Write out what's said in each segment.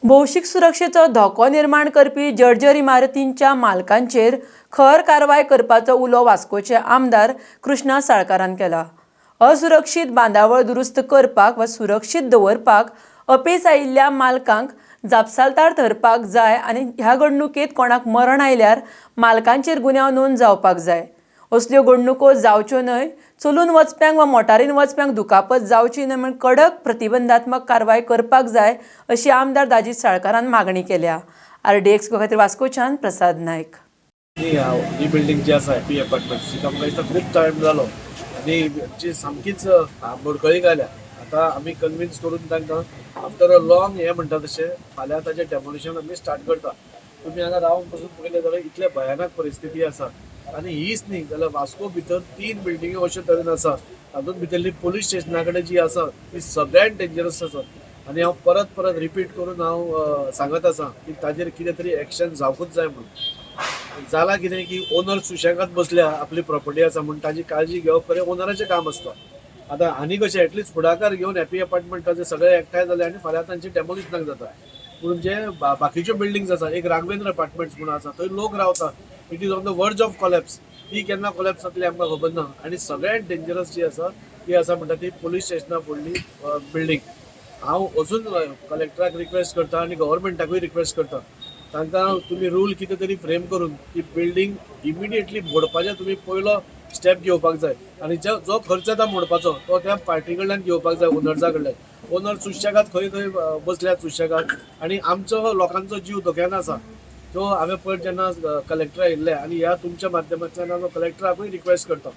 भौशीक सुरक्षेचो धोको निर्माण करपी जर्जर इमारतींच्या मालकांचेर खर कारवाय करपाचो उलो वास्कोचे आमदार कृष्णा साळकारान केला। असुरक्षीत बांदावळ दुरुस्त करपाक वा सुरक्षीत दवरपाक अपेस आयिल्ल्या मालकांक जापसालदार धरपाक जाय आनी ह्या घडणुकेंत कोणाक मरण आयल्यार मालकांचेर गुन्यांव नोंद जावपाक जाय। असल्यो घडणुको जावच्यो न्हय, चलून वचप्यांक वा मोटारीन वचप्यांक दुखापत जावची न्हय म्हण कडक प्रतिबंधात्मक कारवाय करपाक जाय अशी आमदार दाजी साळकारान मागणी केल्या। RDX खातीर वास्कोच्यान प्रसाद नायक। ही बिल्डिंग जी आसा हॅपी अपार्टमेंट्स तिका म्हाका दिसता खूब टायम जालो आनी जी सामकीच बडकळीक आयल्या। आतां आमी कन्विन्स करून तांकां आफ्टर अ लॉंग हे म्हणटा तशें फाल्यां ताचें डेमोलिशन आमी स्टार्ट करता। तुमी हांगा रावन पसून पळयलें जाल्यार इतले भयानक परिस्थिती आसा आनी हीच न्ही जाल्यार वास्को भितर 3 बिल्डिंग्यो अशे तरेन आसा, तातूंत भितरली पुलीस स्टेशना कडेन जी आसा ती सगळ्यांत डेंजरस आसा। आनी हांव परत परत रिपीट करून हांव सांगत आसा की ताजेर कितें तरी एक्शन जावपूच जाय म्हणून। जालां कितें की ओनर सुशेगाद बसल्या, आपली प्रॉपर्टी आसा म्हणून ताजी काळजी घेवप खरें ओनराचें काम आसता। आतां आनी कशें एटलीस्ट फुडाकार घेवन हॅपी अपार्टमेंटाचे सगळे एकठांय जाले आनी फाल्यां तांची डेमोलिशनाक जाता। पूण जे बाकीच्यो बिल्डिंग्स आसा, एक राघवेंद्र अपार्टमेंट्स म्हणून आसा, थंय लोक रावता, इट इज ऑन द वर्ज ऑफ कोलॅप्स। ती केन्ना कोलॅप्स जातली आमकां खबर ना। आनी सगळ्यांत डेंजरस जी आसा ती आसा म्हणटा ती पुलीस स्टेशना फुडली बिल्डिंग। हांव अजून कलेक्टराक रिक्वेस्ट करता आनी गव्हर्मेंटाकूय रिक्वेस्ट करता, तांकां तुमी रूल कितें तरी फ्रेम करून ती बिल्डिंग इमिडिएटली मोडपाचें तुमी पयलो स्टेप घेवपाक जाय। आनी जो खर्च येता मोडपाचो तो त्या पार्टी कडल्यान घेवपाक जाय, ओनर्सा कडल्यान। ओनर सुशेगाद खंय खंय बसल्यात सुशेगाद, आनी आमचो लोकांचो जीव धोक्यान आसा। तो हांवें पयर जेन्ना कलेक्टर आयिल्ले आनी ह्या तुमच्या माध्यमांतल्यान हांव कलेक्टराकूय रिक्वेस्ट करता,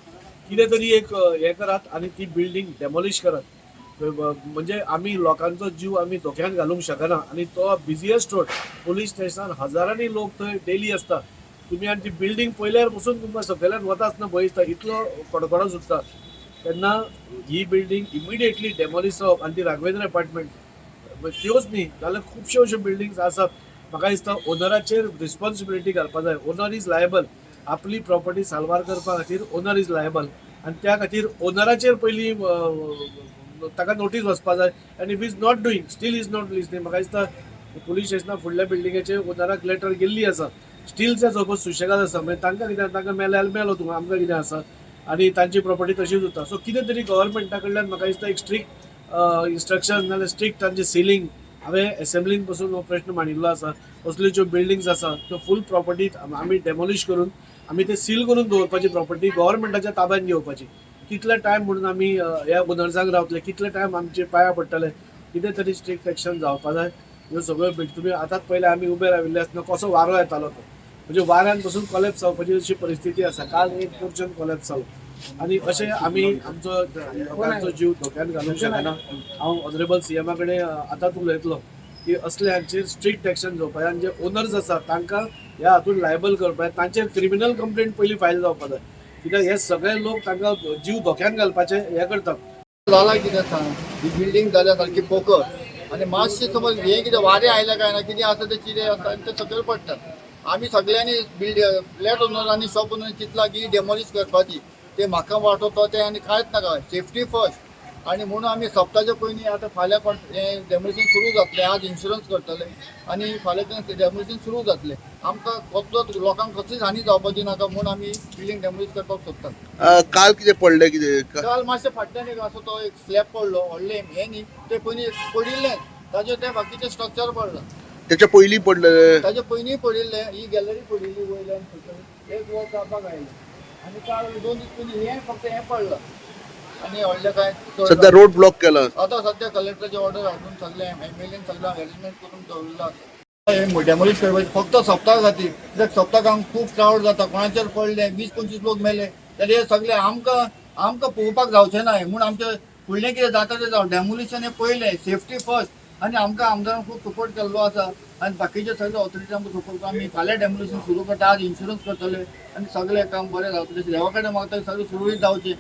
कितें तरी एक हें करात आनी ती बिल्डिंग डेमोलिश करात। म्हणजे आमी लोकांचो जीव आमी धोक्यान घालूंक शकना। आनी तो बिजिएस्ट रोड, पुलीस स्टेशन हजारांनी लोक थंय डेली आसता। तुमी आनी ती बिल्डिंग पयल्यार पसून तुमकां सकयल्यान वता आसतना भंय दिसता, इतलो कडकडो सुट्टा। तेन्ना ही बिल्डिंग इमिडिएटली डेमोलिश जावप आनी ती राघवेंद्र अपार्टमेंट त्योच न्ही जाल्यार खुबश्यो अश्यो बिल्डिंग्स आसात। म्हाका दिसता ओनराचेर रिस्पॉन्सिबिलिटी घालपाक जाय। ओनर इज लायबल, आपली प्रॉपर्टी साल्वार करपा खातीर ओनर इज लायबल, आनी त्या खातीर ओनराचेर पयलीं ताका नोटीस वचपा जाय। आनी if is not doing, steel is not listening, म्हाका दिसता पुलीस स्टेशना फुडल्या बिल्डिंगेचे ओनराक लेटर गेल्ली आसा, स्टील ते सपोज सुशेगाद आसा, मागीर तांकां कितें, तांकां मेल्यार मेलो तुका, आमकां कितें आसा, आनी तांची प्रॉपर्टी तशीच उरता। सो कितें तरी गव्हर्मेंटा कडल्यान म्हाका दिसता एक स्ट्रिक्ट इन्स्ट्रक्शन नाल्यार स्ट्रिक्ट तांचे सिलींग। हांवें एसेंब्लीन पसून हो प्रश्न मांडिल्लो आसा, असल्यो ज्यो बिल्डिंग्स आसा त्यो फूल प्रॉपर्टी आमी डेमोलिश करून आमी ते सील करून दवरपाची, प्रॉपर्टी गव्हर्मेंटाच्या ताब्यात घेवपाची। कितले टायम म्हणून आमी ह्या ओनर्सांक रावतले, कितले टायम आमचे पांया पडटले, कितें तरी स्ट्रिक्ट एक्शन जावपा जाय। ह्यो सगळ्यो तुमी आतांच पयले आमी उबे राविल्ले आसतना कसो वारो येतालो तो, म्हणजे वाऱ्यान पसून कोलॅप्स जावपाची अशी परिस्थिती आसा। काल एक पोर्शन कोलॅप्स जालो आनी अशें आमी आमचो लोकांचो जीव धोक्यान घालूंक शकना। हांव ऑनरेबल CMा कडेन आतांच उलयतलो की असल्यांचेर स्ट्रिक्ट एक्शन घेवपाक जाय, आनी जे ओनर्स आसा तांकां ह्या हातूंत लायबल करपाक जाय, तांचेर क्रिमिनल कंप्लेंट पयलीं फायल जावपाक जाय, कित्याक हे सगळे लोक तांकां जीव धोक्यान घालपाचे हे करतात। जाला कितें सांग, ही बिल्डिंग जाल्या सारकी पोकळ आनी मातशें समज हें कितें वारें आयलें काय ना, कितें आसा तें चिरे आसा आनी तें सकयल पडटा। आमी सगळ्यांनी फ्लॅट ओनरांनी शॉप ओनरांनी चिंतलां की डेमोलिश करपाची, ते म्हाका वाटतो तें आनी कांयच नाका, सेफ्टी फर्स्ट। आनी म्हणून आमी सप्ताच्या पयलीं आतां फाल्यां हें डेमोलिशन सुरू जातलें, आज इन्शुरन्स करतले आनी फाल्यां तें डेमोलिशन सुरू जातलें। आमकां कसलोच लोकांक कसलीच हानी जावपाची नाका म्हणून आमी बिल्डिंग डेमोलिश करपाक सोदतात। काल कितें पडलें, कितें काल मातशें फाटल्यान एक असो तो एक स्लॅब पडलो, व्हडलें हें न्ही, तें पयलीं पडिल्लें, ताजेर तें बाकीचें स्ट्रक्चर पडलां। त्याच्या पयलीं पडलें, ताजे पयलीं पडिल्लें, ही गॅलरी पडिल्ली वयल्यान सकयल, एक वर जावपाक आयलें आनी काल 2 दीस पयलीं हें फक्त हें पडलां आनी व्हडलें काय सध्या रोड ब्लॉक केला। आतां सद्या कलेक्टराची ऑर्डर हाडून सगळें MLAन सगळें अरेंजमेंट करून दवरलेलो आसा। हें डेमोलिश करपाचें फक्त सप्ताक खातीर, कित्याक सप्ताक खूब क्रावड जाता, कोणाचेर पडलें 20-25 लोक मेले जाल्यार हे सगळें आमकां पळोवपाक जावचें ना। म्हूण आमचें फुडलें कितें जाता तें जावं, डेमोलिशन हें पयलें, सेफ्टी फर्स्ट। आनी आमकां आमदारान खूब सपोर्ट केल्लो आसा आनी बाकीचे सगळे ऑथॉरिटी आमकां सपोर्ट करता। आमी फाल्यां डेमोलिशन सुरू करता, आज इन्शुरन्स करतले आनी सगळें काम बरें जावतलें। देवा कडेन मागता सगळें सुरळीत जावचें।